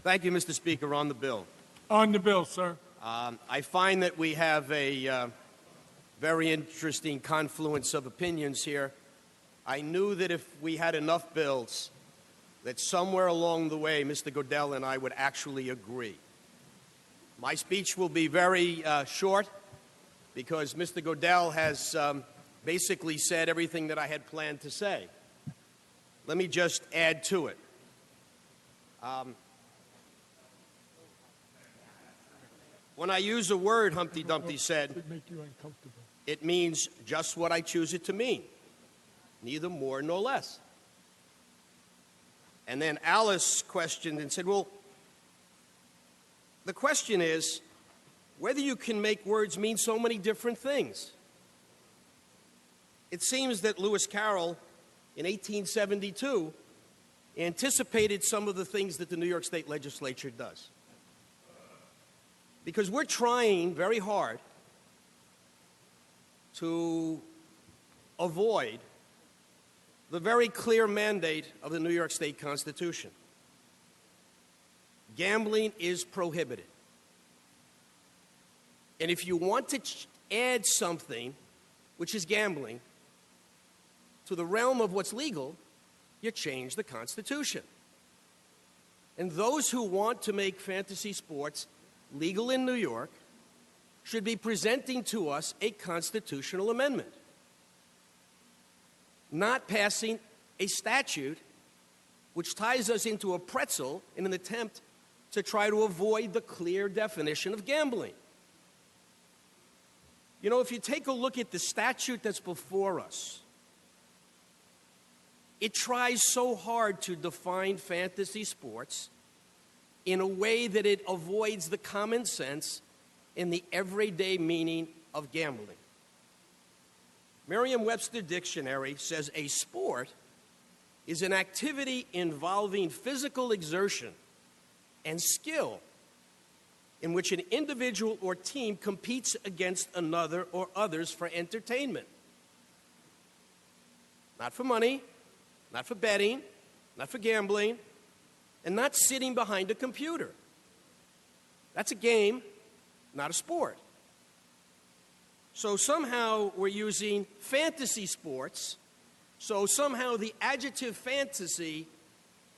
Thank you, Mr. Speaker. On the bill. On the bill, sir. I find that we have a very interesting confluence of opinions here. I knew that if we had enough bills, that somewhere along the way, Mr. Goodell and I would actually agree. My speech will be very short because Mr. Goodell has basically said everything that I had planned to say. Let me just add to it. When I use a word, Humpty Dumpty said, it means just what I choose it to mean, neither more nor less. And then Alice questioned and said, well, the question is whether you can make words mean so many different things. It seems that Lewis Carroll, in 1872, anticipated some of the things that the New York State Legislature does. Because we're trying very hard to avoid the very clear mandate of the New York State Constitution. Gambling is prohibited. And if you want to add something, which is gambling, to the realm of what's legal, you change the Constitution. And those who want to make fantasy sports legal in New York should be presenting to us a constitutional amendment, not passing a statute which ties us into a pretzel in an attempt to try to avoid the clear definition of gambling. You know, if you take a look at the statute that's before us, it tries so hard to define fantasy sports in a way that it avoids the common sense and the everyday meaning of gambling. Merriam-Webster Dictionary says a sport is an activity involving physical exertion and skill in which an individual or team competes against another or others for entertainment. Not for money, not for betting, not for gambling, and not sitting behind a computer. That's a game, not a sport. So somehow we're using fantasy sports, so somehow the adjective fantasy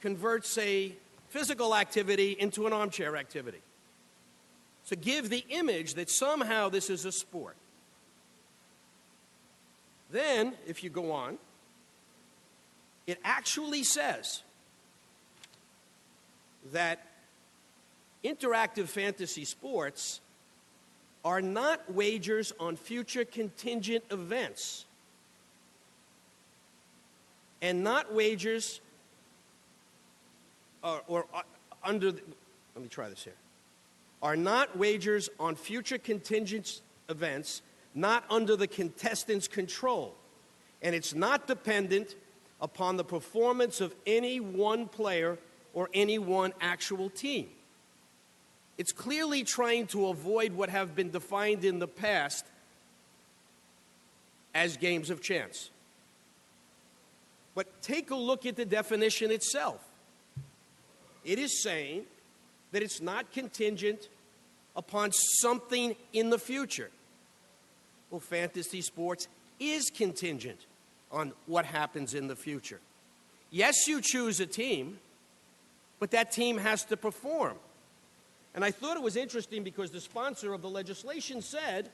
converts a physical activity into an armchair activity. To give the image that somehow this is a sport. Then, if you go on, it actually says that interactive fantasy sports are not wagers on future contingent events and not wagers let me try this here, are not wagers on future contingent events not under the contestant's control, and it's not dependent upon the performance of any one player or any one actual team. It's clearly trying to avoid what have been defined in the past as games of chance. But take a look at the definition itself. It is saying that it's not contingent upon something in the future. Well, fantasy sports is contingent on what happens in the future. Yes, you choose a team, but that team has to perform. And I thought it was interesting because the sponsor of the legislation said,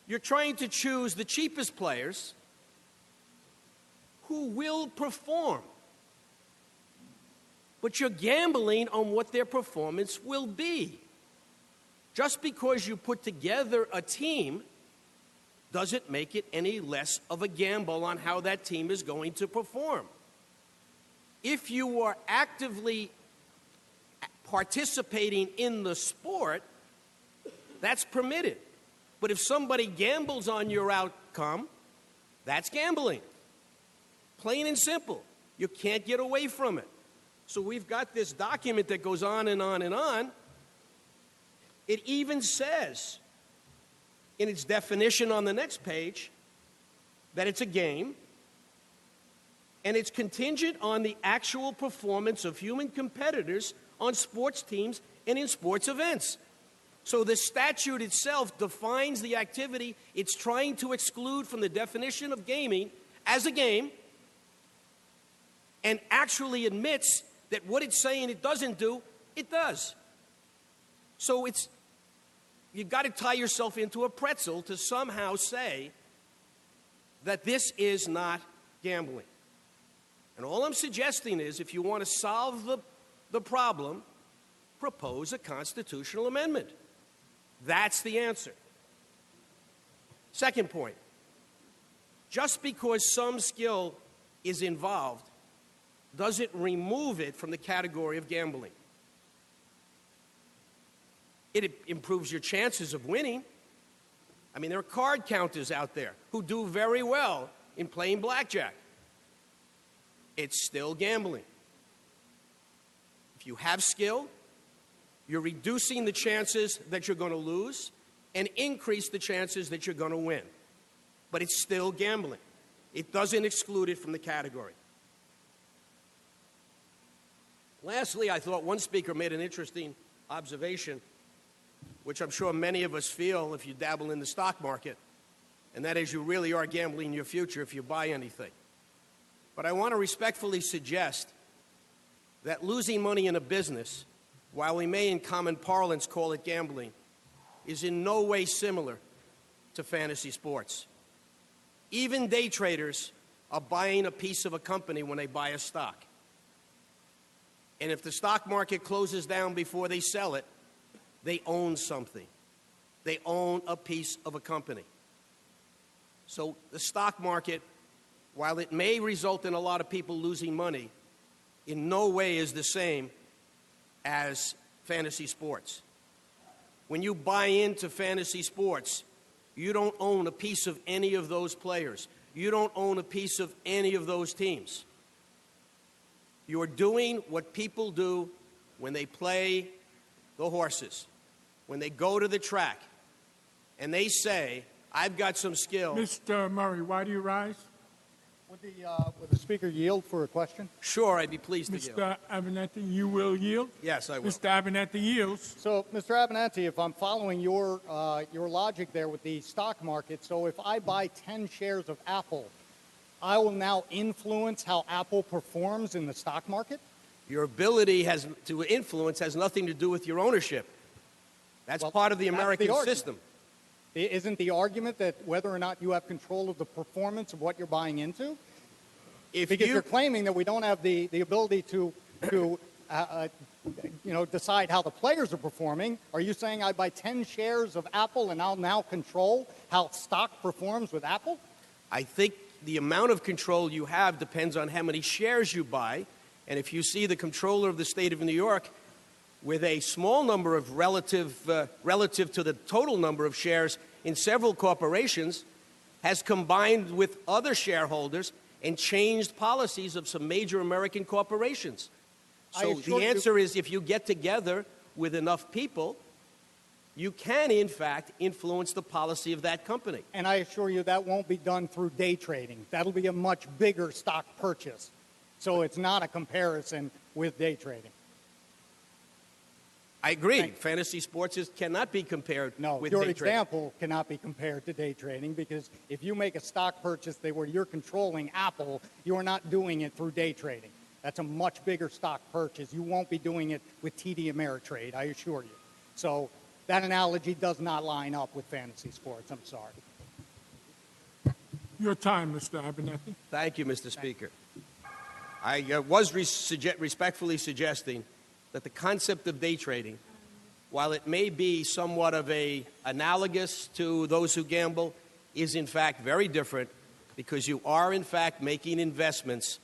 you're trying to choose the cheapest players who will perform, but you're gambling on what their performance will be. Just because you put together a team doesn't make it any less of a gamble on how that team is going to perform. If you are actively participating in the sport, that's permitted. But if somebody gambles on your outcome, that's gambling. Plain and simple. You can't get away from it. So we've got this document that goes on and on and on. It even says in its definition on the next page that it's a game and it's contingent on the actual performance of human competitors on sports teams and in sports events. So the statute itself defines the activity it's trying to exclude from the definition of gaming as a game, and actually admits that what it's saying it doesn't do, it does. So you've got to tie yourself into a pretzel to somehow say that this is not gambling. And all I'm suggesting is, if you want to solve the problem, propose a constitutional amendment. That's the answer. Second point, just because some skill is involved doesn't remove it from the category of gambling. It improves your chances of winning. I mean, there are card counters out there who do very well in playing blackjack. It's still gambling. If you have skill, you're reducing the chances that you're going to lose and increase the chances that you're going to win. But it's still gambling. It doesn't exclude it from the category. Lastly, I thought one speaker made an interesting observation, which I'm sure many of us feel if you dabble in the stock market, and that is you really are gambling your future if you buy anything. But I want to respectfully suggest that losing money in a business, while we may in common parlance call it gambling, is in no way similar to fantasy sports. Even day traders are buying a piece of a company when they buy a stock. And if the stock market closes down before they sell it, they own something. They own a piece of a company. So the stock market, while it may result in a lot of people losing money, in no way is the same as fantasy sports. When you buy into fantasy sports, you don't own a piece of any of those players. You don't own a piece of any of those teams. You're doing what people do when they play the horses, when they go to the track, and they say, I've got some skill. Mr. Murray, why do you rise? Would the Speaker yield for a question? Sure, I'd be pleased to yield. Mr. Abernathy, you will yield? Yes, I will. Mr. Abernathy yields. So, Mr. Abernathy, if I'm following your logic there with the stock market, so if I buy 10 shares of Apple, I will now influence how Apple performs in the stock market? Your ability to influence has nothing to do with your ownership. That's part of the American system. Isn't the argument that whether or not you have control of the performance of what you're buying into? Because you're claiming that we don't have the ability to decide how the players are performing. Are you saying I buy 10 shares of Apple and I'll now control how stock performs with Apple? I think the amount of control you have depends on how many shares you buy. And if you see the comptroller of the state of New York with a small number of relative to the total number of shares in several corporations, has combined with other shareholders and changed policies of some major American corporations. So the answer is, if you get together with enough people, you can, in fact, influence the policy of that company. And I assure you that won't be done through day trading. That'll be a much bigger stock purchase. So it's not a comparison with day trading. I agree. Fantasy sports cannot be compared with day trading. No, your example cannot be compared to day trading, because if you make a stock purchase where you're controlling Apple, you're not doing it through day trading. That's a much bigger stock purchase. You won't be doing it with TD Ameritrade, I assure you. So that analogy does not line up with fantasy sports. I'm sorry. Your time, Mr. Abernathy. Thank you, Mr. Speaker. I was respectfully suggesting that the concept of day trading, while it may be somewhat of a analogous to those who gamble, is in fact very different, because you are in fact making investments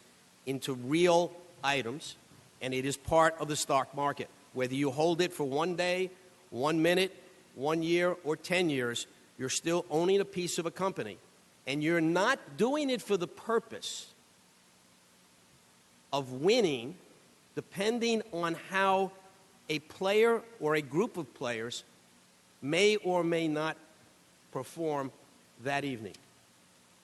into real items, and it is part of the stock market. Whether you hold it for 1 day, 1 minute, 1 year, or 10 years, you're still owning a piece of a company. And you're not doing it for the purpose of winning, depending on how a player or a group of players may or may not perform that evening.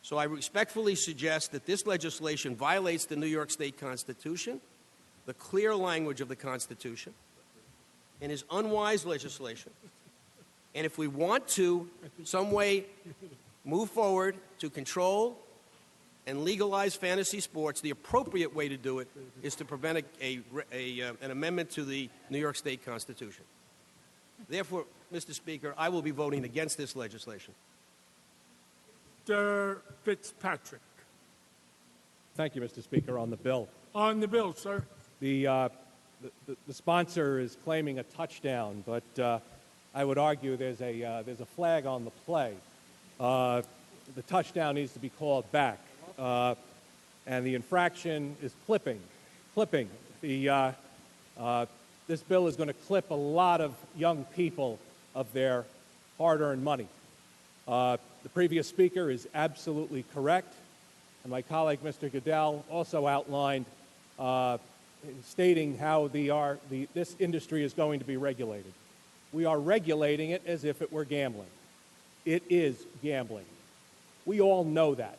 So I respectfully suggest that this legislation violates the New York State Constitution, the clear language of the Constitution, and is unwise legislation. And if we want to, some way, move forward to control and legalize fantasy sports, the appropriate way to do it is to prevent an amendment to the New York State Constitution. Therefore, Mr. Speaker, I will be voting against this legislation. Mr. Fitzpatrick. Thank you, Mr. Speaker. On the bill, On the bill, sir. the sponsor is claiming a touchdown, but I would argue there's a flag on the play. The touchdown needs to be called back, and the infraction is clipping. This bill is going to clip a lot of young people of their hard-earned money. The previous speaker is absolutely correct, and my colleague, Mr. Goodell, also outlined stating how this industry is going to be regulated. We are regulating it as if it were gambling. It is gambling. We all know that.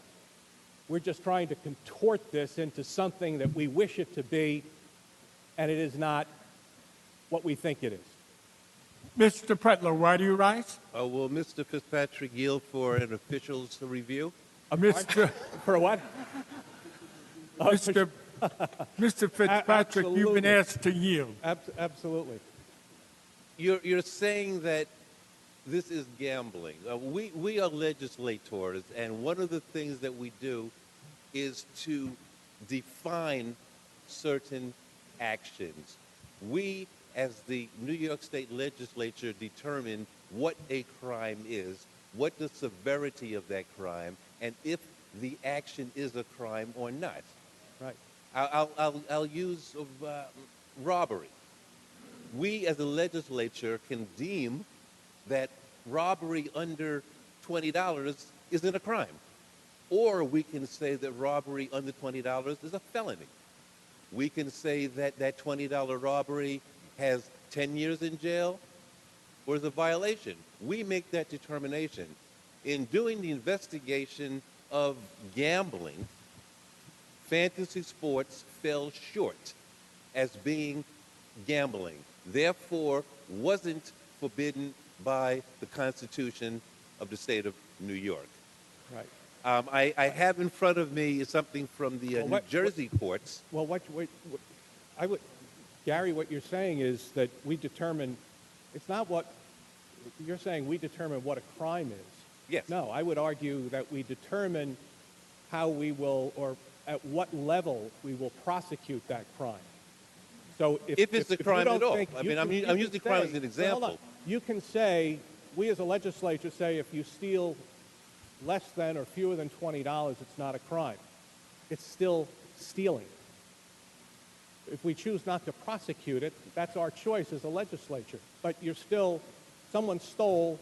We're just trying to contort this into something that we wish it to be, and it is not what we think it is. Mr. Pretlow, why do you rise? Will Mr. Fitzpatrick yield for an official's review? Mr. For what? Mr. Fitzpatrick, you've been Absolutely. asked to yield. Absolutely. You're saying that this is gambling. We are legislators, and one of the things that we do is to define certain actions. We, as the New York State Legislature, determine what a crime is, what the severity of that crime, and if the action is a crime or not. Right. I'll use robbery. We, as a legislature, can deem that robbery under $20 isn't a crime. Or we can say that robbery under $20 is a felony. We can say that that $20 robbery has 10 years in jail or is a violation. We make that determination. In doing the investigation of gambling, fantasy sports fell short as being gambling, therefore wasn't forbidden by the Constitution of the state of New York. Right. I have in front of me something from the New Jersey courts. Well, Gary, what you're saying is that we determine, it's not what, you're saying we determine what a crime is. Yes. No, I would argue that we determine how we will, or at what level we will prosecute that crime. So If it's a crime at all. think- I you mean, can- I'm you using can crime say- as an well, hold on. example. You can say, we as a legislature say if you steal less than or fewer than $20, it's not a crime. It's still stealing. If we choose not to prosecute it, that's our choice as a legislature. But you're still, someone stole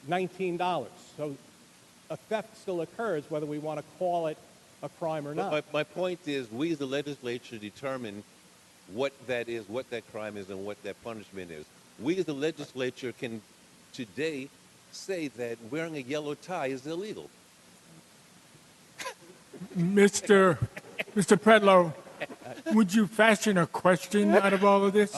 $19. So a theft still occurs whether we want to call it a crime or not. But my point is, we as the legislature determine what that is, what that crime is, and what that punishment is. We as the legislature can today say that wearing a yellow tie is illegal. Mr. Pretlow, would you fashion a question out of all of this?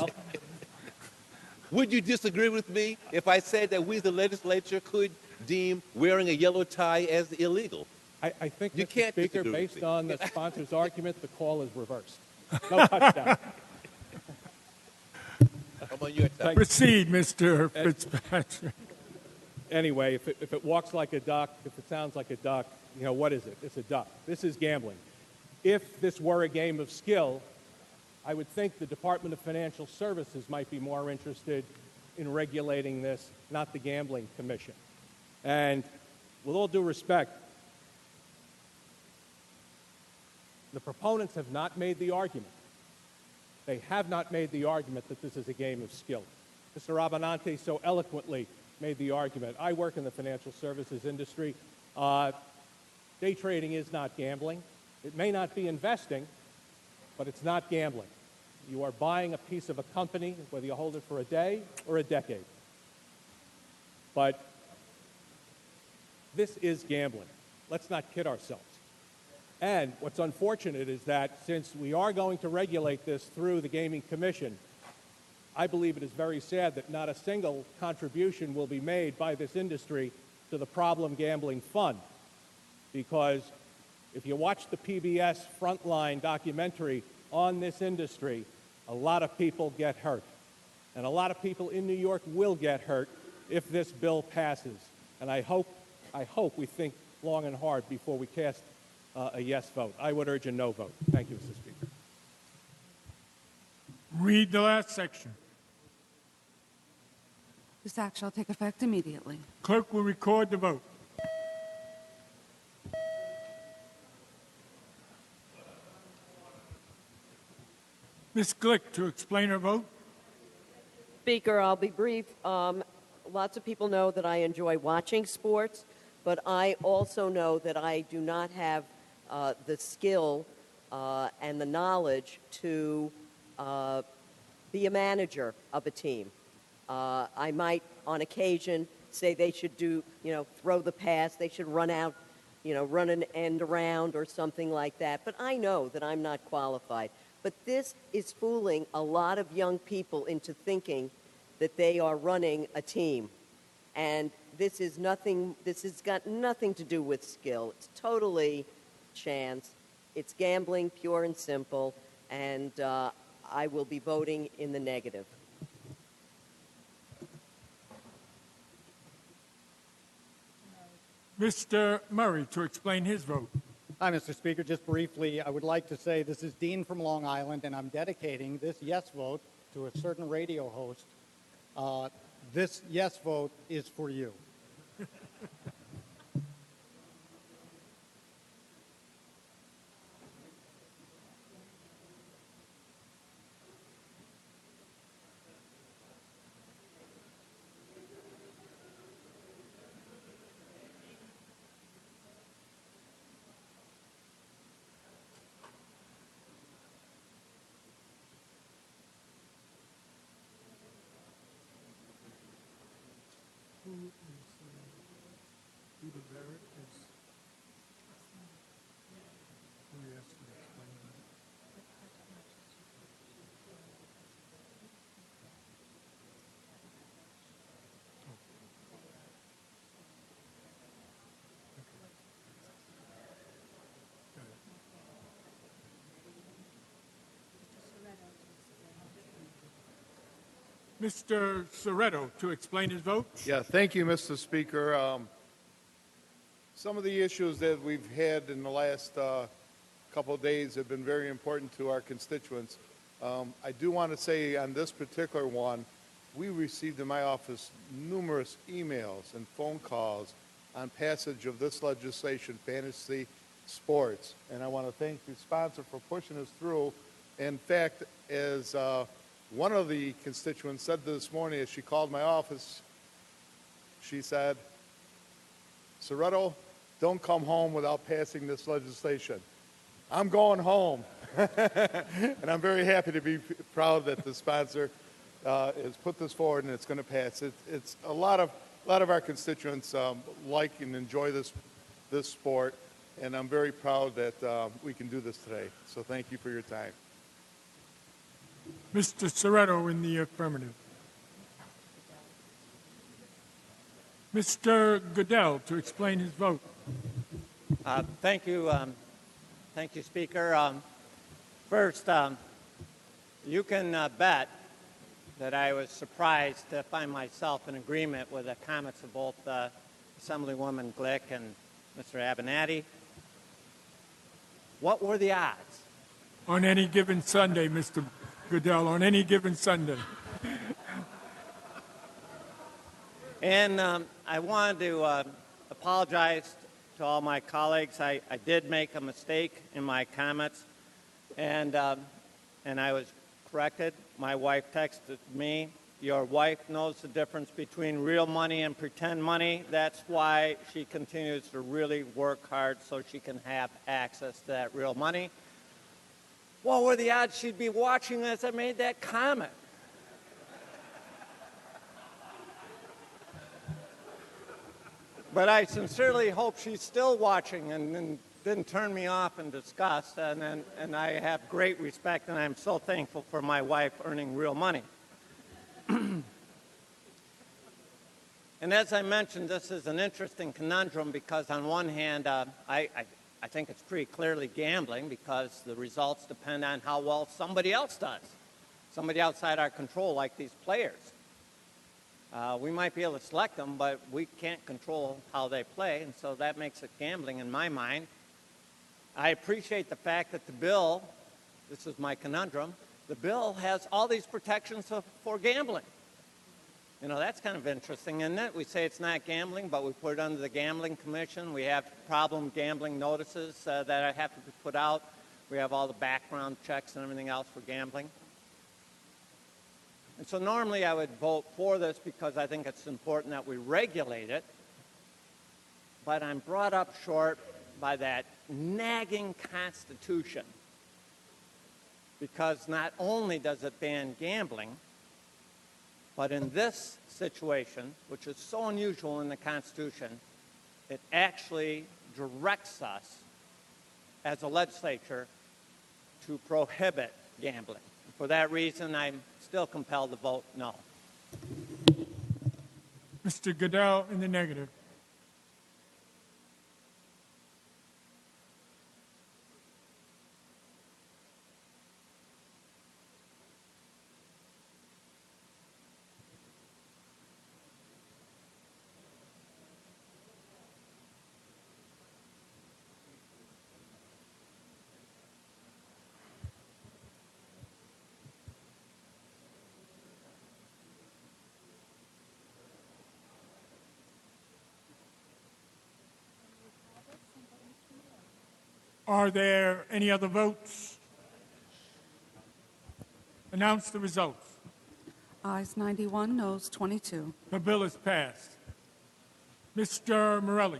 Would you disagree with me if I said that we as the legislature could deem wearing a yellow tie as illegal? I think, You Mr. can't Speaker, disagree with based me. on the sponsor's argument, the call is reversed. No touchdown. I'm on your side. Proceed, Mr. Fitzpatrick. Anyway, if it walks like a duck, if it sounds like a duck, you know, what is it? It's a duck. This is gambling. If this were a game of skill, I would think the Department of Financial Services might be more interested in regulating this, not the Gambling Commission. And with all due respect, the proponents have not made the argument. They have not made the argument that this is a game of skill. Mr. Avenante so eloquently made the argument. I work in the financial services industry. Day trading is not gambling. It may not be investing, but it's not gambling. You are buying a piece of a company, whether you hold it for a day or a decade. But this is gambling. let's not kid ourselves. And what's unfortunate is that since we are going to regulate this through the Gaming Commission, I believe it is very sad that not a single contribution will be made by this industry to the Problem Gambling Fund. Because if you watch the PBS Frontline documentary on this industry, a lot of people get hurt. And a lot of people in New York will get hurt if this bill passes. And I hope we think long and hard before we cast a yes vote. I would urge a no vote. Thank you, Mr. Speaker. Read the last section. This act shall take effect immediately. Clerk will record the vote. Ms. Glick to explain her vote. Speaker, I'll be brief. Lots of people know that I enjoy watching sports, but I also know that I do not have the skill and the knowledge to be a manager of a team. I might, on occasion, say they should do, throw the pass, they should run out, run an end around or something like that. But I know that I'm not qualified. But this is fooling a lot of young people into thinking that they are running a team. And this has got nothing to do with skill. It's totally chance. It's gambling, pure and simple. And I will be voting in the negative. Mr. Murray to explain his vote. Hi, Mr. Speaker. Just briefly, I would like to say this is Dean from Long Island, and I'm dedicating this yes vote to a certain radio host. This yes vote is for you. Mr. Soretto to explain his vote. Yeah, thank you, Mr. Speaker. Some of the issues that we've had in the last couple of days have been very important to our constituents. I do want to say on this particular one, we received in my office numerous emails and phone calls on passage of this legislation, fantasy sports. And I want to thank the sponsor for pushing us through. In fact, as one of the constituents said this morning as she called my office, she said, Soretto, don't come home without passing this legislation. I'm going home. And I'm very happy to be proud that the sponsor has put this forward and it's going to pass. It's a lot of our constituents like and enjoy this sport, and I'm very proud that we can do this today. So thank you for your time. Mr. Soretto in the affirmative. Mr. Goodell to explain his vote. Thank you, Speaker. First, you can bet that I was surprised to find myself in agreement with the comments of both Assemblywoman Glick and Mr. Avenatti. What were the odds? On any given Sunday, Mr. Goodell, on any given Sunday. And I wanted to apologize to all my colleagues. I did make a mistake in my comments, and I was corrected. My wife texted me, your wife knows the difference between real money and pretend money. That's why she continues to really work hard so she can have access to that real money. What were the odds she'd be watching as I made that comment? But I sincerely hope she's still watching and didn't turn me off in disgust. And I have great respect, and I'm so thankful for my wife earning real money. And as I mentioned, this is an interesting conundrum because on one hand, I think it's pretty clearly gambling because the results depend on how well somebody else does, somebody outside our control, like these players. We might be able to select them, but we can't control how they play, and so that makes it gambling in my mind. I appreciate the fact that the bill, this is my conundrum, the bill has all these protections for gambling. You know, that's kind of interesting, isn't it? We say it's not gambling, but we put it under the Gambling Commission. We have problem gambling notices that have to be put out. We have all the background checks and everything else for gambling. And so normally I would vote for this because I think it's important that we regulate it. But I'm brought up short by that nagging Constitution. Because not only does it ban gambling, but in this situation, which is so unusual in the Constitution, it actually directs us as a legislature to prohibit gambling. For that reason, I'm still compelled to vote no. Mr. Goodell in the negative. Are there any other votes? Announce the results. Ayes 91, noes 22. The bill is passed. Mr. Morelli.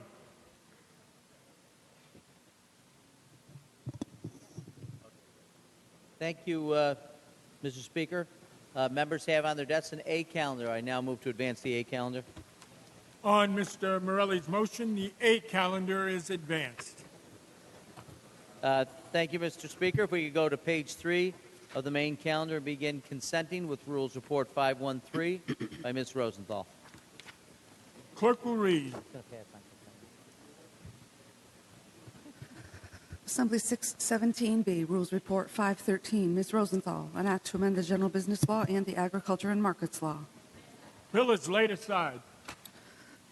Thank you, Mr. Speaker. Members have on their desks an A calendar. I now move to advance the A calendar. On Mr. Morelli's motion, the A calendar is advanced. Thank you, Mr. Speaker. If we could go to page 3 of the main calendar and begin consenting with Rules Report 513 by Ms. Rosenthal. Clerk will read. Assembly 617B, Rules Report 513. Ms. Rosenthal, an act to amend the General Business Law and the Agriculture and Markets Law. Bill is laid aside.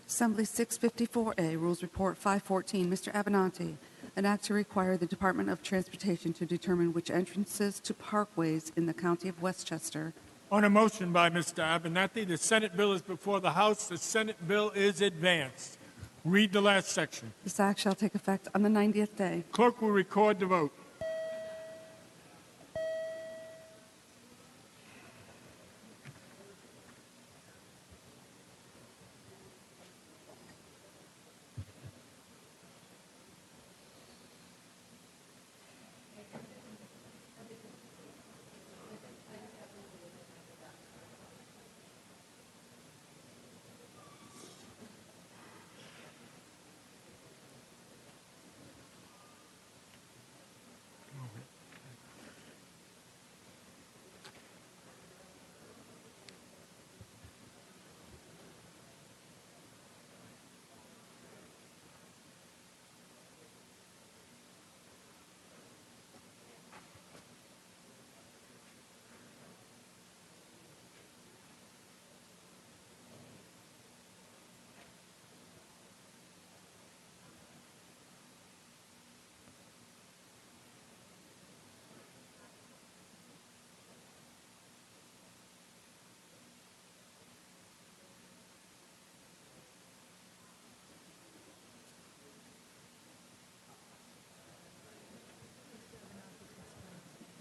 Assembly 654A, Rules Report 514. Mr. Abenante, an act to require the Department of Transportation to determine which entrances to parkways in the County of Westchester. On a motion by Mr. Abenante, the Senate bill is before the House. The Senate bill is advanced. Read the last section. This act shall take effect on the 90th day. Clerk will record the vote.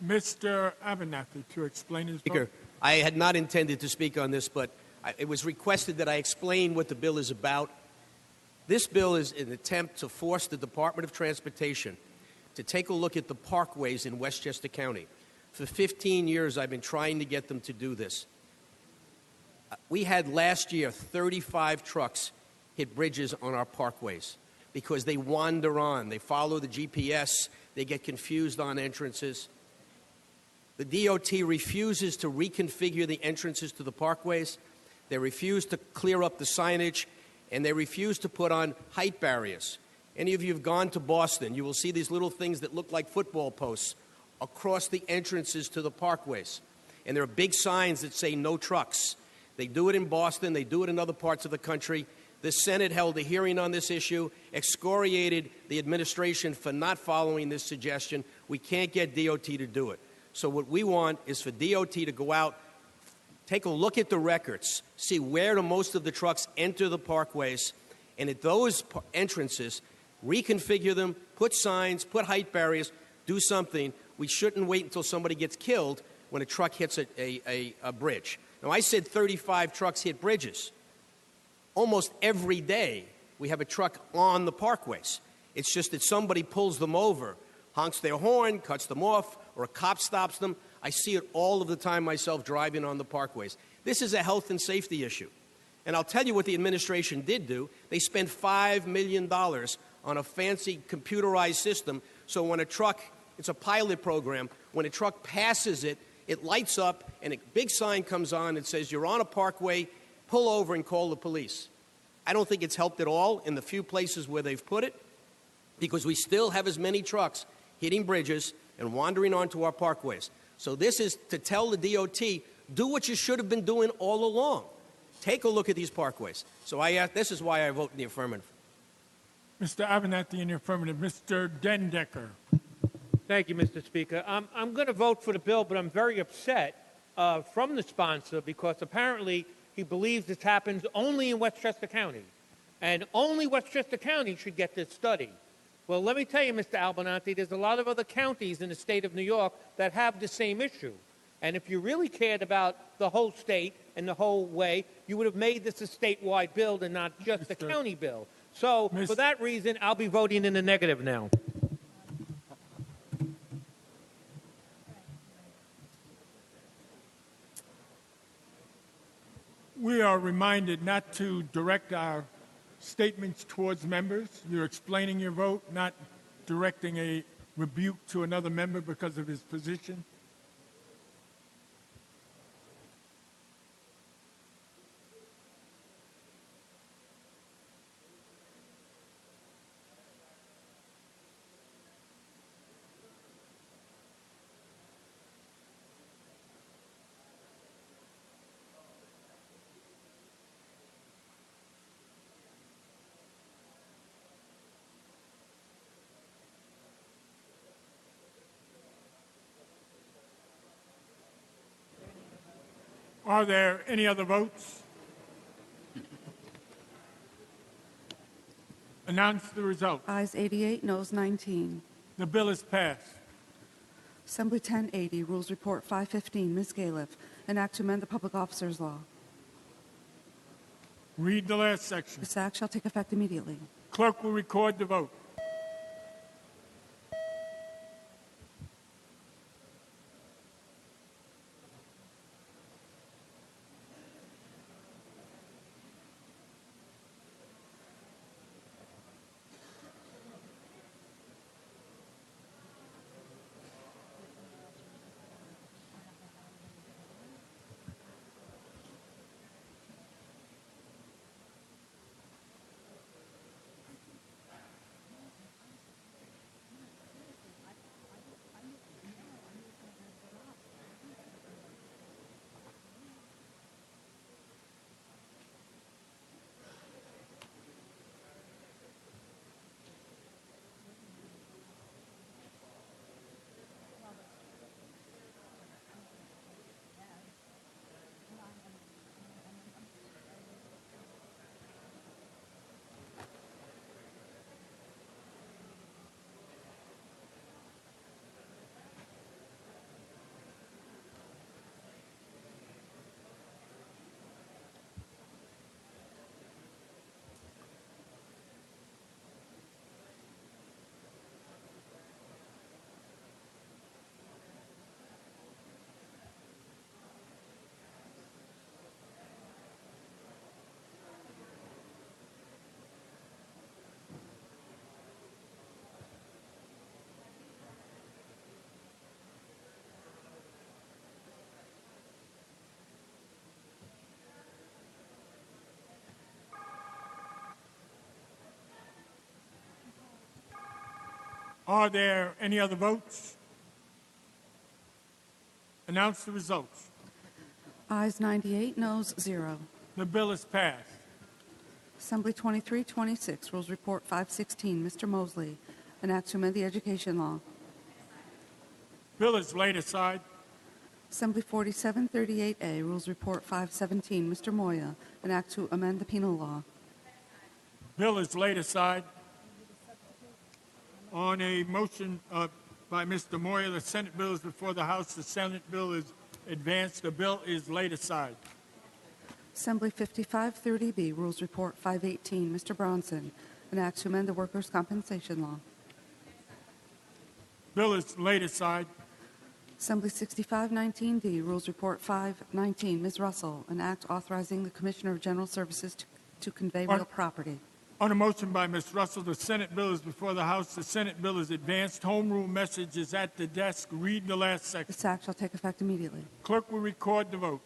Mr. Abernathy to explain his Speaker, vote. I had not intended to speak on this, but it was requested that I explain what the bill is about. This bill is an attempt to force the Department of Transportation to take a look at the parkways in Westchester County. For 15 years, I've been trying to get them to do this. We had last year 35 trucks hit bridges on our parkways because they wander on. They follow the GPS. They get confused on entrances. The DOT refuses to reconfigure the entrances to the parkways. They refuse to clear up the signage, and they refuse to put on height barriers. Any of you have gone to Boston, you will see these little things that look like football posts across the entrances to the parkways. And there are big signs that say no trucks. They do it in Boston. They do it in other parts of the country. The Senate held a hearing on this issue, excoriated the administration for not following this suggestion. We can't get DOT to do it. So what we want is for DOT to go out, take a look at the records, see where do most of the trucks enter the parkways, and at those entrances, reconfigure them, put signs, put height barriers, do something. We shouldn't wait until somebody gets killed when a truck hits a bridge. Now, I said 35 trucks hit bridges. Almost every day, we have a truck on the parkways. It's just that somebody pulls them over, honks their horn, cuts them off, or a cop stops them. I see it all of the time myself driving on the parkways. This is a health and safety issue. And I'll tell you what the administration did do. They spent $5 million on a fancy computerized system, so when a truck, it's a pilot program, when a truck passes it, it lights up and a big sign comes on that says, you're on a parkway, pull over and call the police. I don't think it's helped at all in the few places where they've put it, because we still have as many trucks hitting bridges and wandering onto our parkways. So this is to tell the DOT, do what you should have been doing all along. Take a look at these parkways. So this is why I vote in the affirmative. Mr. Abernathy in the affirmative. Mr. Dendecker. Thank you, Mr. Speaker. I'm going to vote for the bill, but I'm very upset from the sponsor because apparently he believes this happens only in Westchester County, and only Westchester County should get this study. Well, let me tell you, Mr. Abernathy, there's a lot of other counties in the state of New York that have the same issue. And if you really cared about the whole state and the whole way, you would have made this a statewide bill and not just a county bill. So for that reason, I'll be voting in the negative now. We are reminded not to direct our statements towards members. You're explaining your vote, not directing a rebuke to another member because of his position. Are there any other votes? Announce the result. Ayes 88, noes 19. The bill is passed. Assembly 1080, Rules Report 515. Ms. Galiff, an act to amend the Public Officers Law. Read the last section. This act shall take effect immediately. Clerk will record the vote. Are there any other votes? Announce the results. Ayes 98, noes 0. The bill is passed. Assembly 2326, Rules Report 516. Mr. Mosley, an act to amend the education law. Bill is laid aside. Assembly 4738A, Rules Report 517. Mr. Moya, an act to amend the penal law. Bill is laid aside. On a motion by Mr. Moyer, the Senate bill is before the House. The Senate bill is advanced. The bill is laid aside. Assembly 5530B, Rules Report 518. Mr. Bronson, an act to amend the workers' compensation law. Bill is laid aside. Assembly 6519D, Rules Report 519. Ms. Russell, an act authorizing the Commissioner of General Services to convey real property. On a motion by Ms. Russell, the Senate bill is before the House. The Senate bill is advanced. Home rule message is at the desk. Read the last section. This act shall take effect immediately. Clerk will record the vote.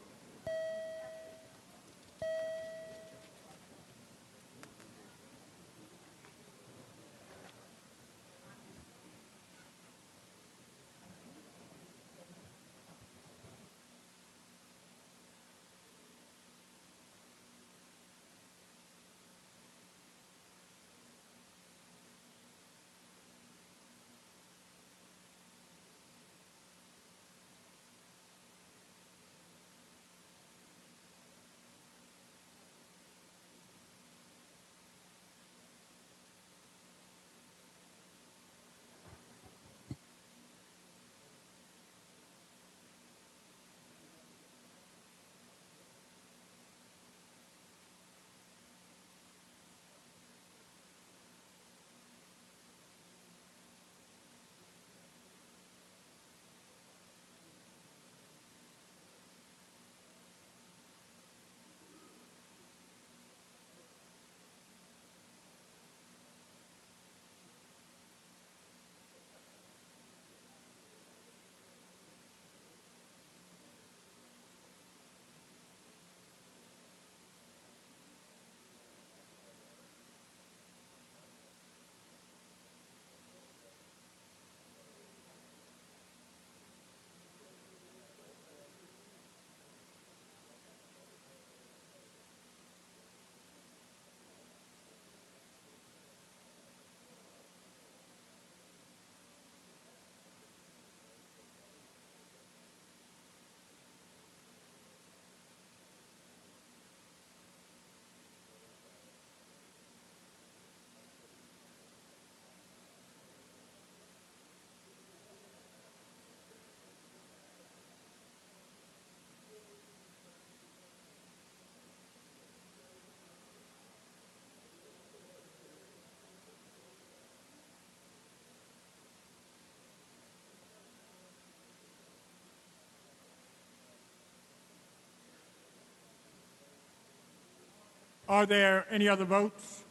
Are there any other votes?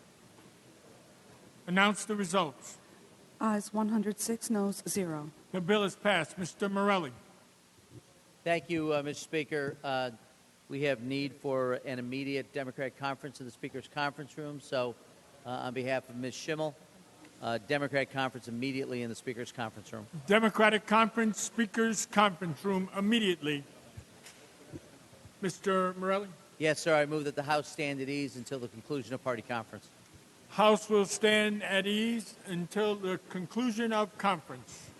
Announce the results. Ayes 106, noes 0. The bill is passed. Mr. Morelli. Thank you, Mr. Speaker. We have need for an immediate Democratic conference in the Speaker's conference room. So, on behalf of Ms. Schimmel, Democratic conference immediately in the Speaker's conference room. Democratic conference, Speaker's conference room immediately. Mr. Morelli. Yes, sir. I move that the House stand at ease until the conclusion of party conference. House will stand at ease until the conclusion of conference.